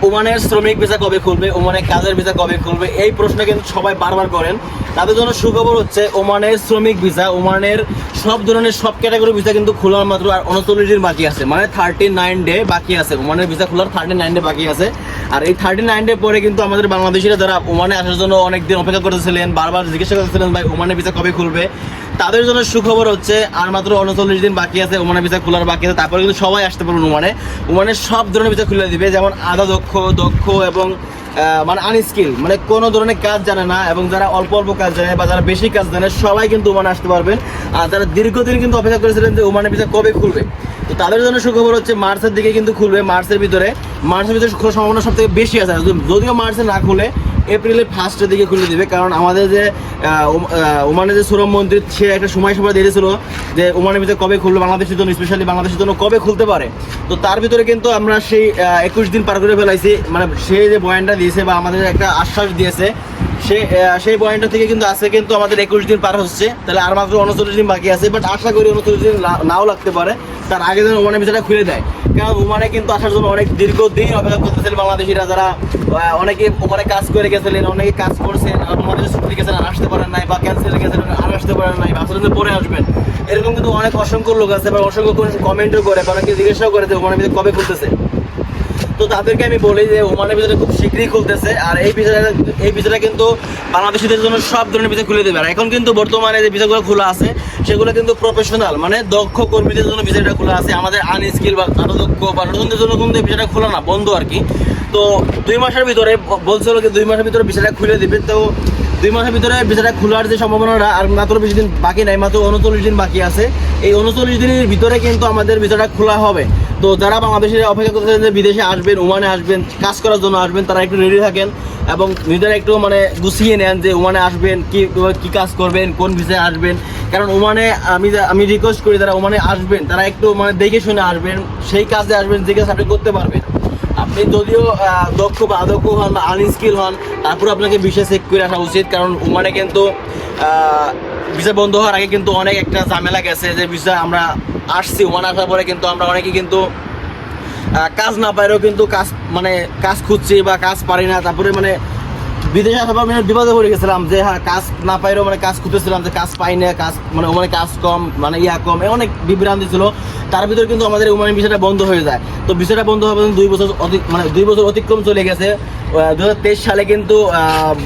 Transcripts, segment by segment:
ওমানের শ্রমিক ভিসা কবে খুলবে, ওমানের কাজের ভিসা কবে খুলবে, এই প্রশ্ন কিন্তু সবাই বারবার করেন। তাদের জন্য সুখবর হচ্ছে ওমানের শ্রমিক ভিসা, ওমানের সব ধরনের সব ক্যাটাগরি ভিসা কিন্তু খোলার মাত্র আর 39 দিন বাকি আছে, মানে 39 ডে বাকি আছে। ওমানের ভিসা খোলার 39 ডে বাকি আছে। আর এই 39 ডে পরে কিন্তু আমাদের বাংলাদেশিরা যারা ওমানে আসার জন্য অনেকদিন অপেক্ষা করতেছিলেন, বারবার জিজ্ঞাসা করতেছিলেন ভাই ওমানের ভিসা কবে খুলবে, তাদের জন্য সুখবর হচ্ছে আর মাত্র 39 দিন বাকি আছে ওমানের ভিসা খোলার বাকি আছে। তারপরে কিন্তু সবাই আসতে পারবেন ওমানে। ওমানের সব ধরনের ভিসা খুলে দিবে, যেমন আধা দক্ষ, দক্ষ এবং মানে আনস্কিল, মানে কোনো ধরনের কাজ জানে না এবং যারা অল্প অল্প কাজ জানে বা যারা বেশি কাজ জানে সবাই কিন্তু ওমানে আসতে পারবেন। আর যারা দীর্ঘদিন কিন্তু অপেক্ষা করেছিলেন যে ওমানের ভিসা কবে খুলবে, তো তাদের জন্য সুখবর হচ্ছে মার্চের দিকে কিন্তু খুলবে। মার্চের ভিতরে খোলার সম্ভাবনা সব থেকে বেশি আছে। যদিও মার্চে না খুলে এপ্রিলের ফার্স্টের দিকে খুলে দিবে, কারণ আমাদের যে ওমানের যে শ্রম মন্ত্রী সে একটা সময় দিয়েছিল যে ওমানের ভিতরে কবে খুলবে বাংলাদেশের জন্য, স্পেশালি বাংলাদেশের জন্য কবে খুলতে পারে। তো তার ভিতরে কিন্তু আমরা সেই 21 দিন পার করে ফেলাইছি, মানে সে যে বয়ানটা দিয়েছে বা আমাদের একটা আশ্বাস দিয়েছে সেই পয়েন্টটা থেকে কিন্তু আজকে কিন্তু আমাদের 21 দিন পার হচ্ছে, তাহলে আর মাত্র 39 দিন বাকি আছে। বাট আশা করি 39 দিন নাও লাগতে পারে, তার আগে যেন ওমানের ভিসাটা খুলে দেয়। কারণ ওমানে কিন্তু আসার জন্য অনেক দীর্ঘদিন অপেক্ষা করতেছিলেন বাংলাদেশিরা, যারা অনেকে ওমানে কাজ করে গেছিলেন, অনেকে কাজ করছেন, আমাদের ছুটি গেছেন আর আসতে পারেন নাই, বা ক্যান্সেল গেছেন আর আসতে পারেন নাই, বা আসলে পরে আসবেন। এরকম কিন্তু অনেক অসংখ্য লোক আছে, বা অসংখ্য কমেন্টও করে, অনেকে জিজ্ঞাসাও করে যে ওমানের ভিসা কবে খুলতেছে। তো তাদেরকে আমি বলি যে ওমানের ভিসাটা খুব শীঘ্রই খুলতেছে। আর এই ভিসাটা কিন্তু বাংলাদেশিদের জন্য সব ধরনের ভিসা খুলে দেবে। আর এখন কিন্তু বর্তমানে যে ভিসাগুলো খোলা আছে সেগুলো কিন্তু প্রফেশনাল, মানে দক্ষ কর্মীদের জন্য ভিসাটা খোলা আছে। আমাদের আনস্কিল বা দক্ষ বা নতুনদের জন্য কিন্তু এই ভিসাটা খোলা না, বন্ধ আর কি। তো 2 মাসের ভিতরে বলছিল যে 2 মাসের ভিতরে ভিসাটা খুলে দেবে। তো 2 মাসের ভিতরে ভিসাটা খোলার যে সম্ভাবনাটা আর মাত্র বেশি দিন বাকি নাই, মাত্র 39 দিন বাকি আছে। এই 39 দিনের ভিতরে কিন্তু আমাদের ভিসাটা খোলা হবে। তো যারা বাংলাদেশের অপেক্ষা করতেছেন যে বিদেশে আসবেন, ওমানে আসবেন, কাজ করার জন্য আসবেন, তারা একটু রেডি থাকেন এবং নিজেরা একটু মানে গুছিয়ে নেন যে ওমানে আসবেন কি কাজ করবেন, কোন ভিসায় আসবেন। কারণ ওমানে আমি রিকোয়েস্ট করি যারা ওমানে আসবেন তারা একটু মানে দেখে শুনে আসবেন, সেই কাজে আসবেন যে কাজ আপনি করতে পারবেন। আপনি যদিও দক্ষ বা অদক্ষ হন বা আনস্কিল হন, তারপর আপনাকে ভিসা চেক করে আসা উচিত। কারণ ওমানে কিন্তু ভিসা বন্ধ হওয়ার আগে কিন্তু অনেক একটা ঝামেলা গেছে যে ভিসা আমরা আসছি, ওমান আসার পরে কিন্তু আমরা অনেকে কিন্তু কাজ না পাইলেও কিন্তু কাজ খুঁজছি বা কাজ পারি না। তারপরে মানে বিদেশে আসার পর মানে বিপদে পড়ে গেছিলাম যে হ্যাঁ কাজ না পাইলেও মানে কাজ খুঁজতেছিলাম যে কাজ পাই না, কাজ মানে ওমানে কাজ কম, মানে কম, অনেক বিভ্রান্তি ছিল। তার ভিতরে কিন্তু আমাদের ওমানের ভিসাটা বন্ধ হয়ে যায়। তো ভিসাটা বন্ধ হওয়ার 2 বছর অতিক্রম চলে গেছে। 2023 সালে কিন্তু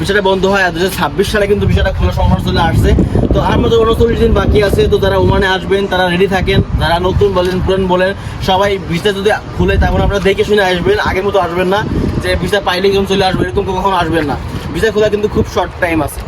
ভিসাটা বন্ধ হয়, আর 2026 সালে কিন্তু ভিসাটা খোলার সম্ভাবনা চলে আসছে। তো আর মধ্যে 39 দিন বাকি আছে। তো যারা ওমানে আসবেন তারা রেডি থাকেন, যারা নতুন বলেন পুরান বলেন সবাই ভিসা যদি খুলে তখন আপনারা দেখে শুনে আসবেন, আগের মতো আসবেন না যে ভিসা পাইলেই চলে আসবে, এরকম কখনো আসবেন না। ভিসা খোলা কিন্তু খুব শর্ট টাইম আছে।